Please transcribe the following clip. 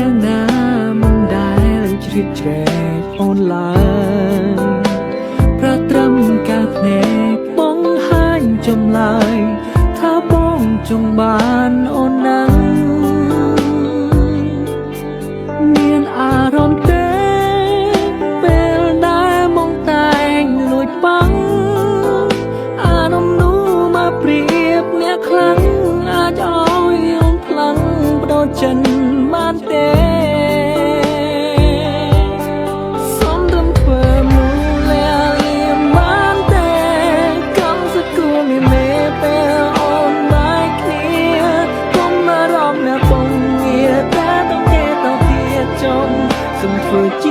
យ៉ាងណាមិនដែលជ្រៀតជ្រែកអូនឡើយប្រត្រឹមការភ្នែកបង្ហាញចម្លើយថាបងចង់បានអូននឹងមានអារម្មណ៍ទេពេលដែលមកតែងលួចបាំងអារម្មណ៍នោះមកព្រៀបអ្នកខ្លាំងអាចឲ្យអូនខ្លាំងបដូរចិនបានទេសំរំធ្វើមូលាលៀមបានទេកំសគួរមានមេពេលអូនបាយគ្នាកុំអារម្មណ៍អ្នកពងងារតែต้องគេទៅទៀតចុងសំធ្វើជា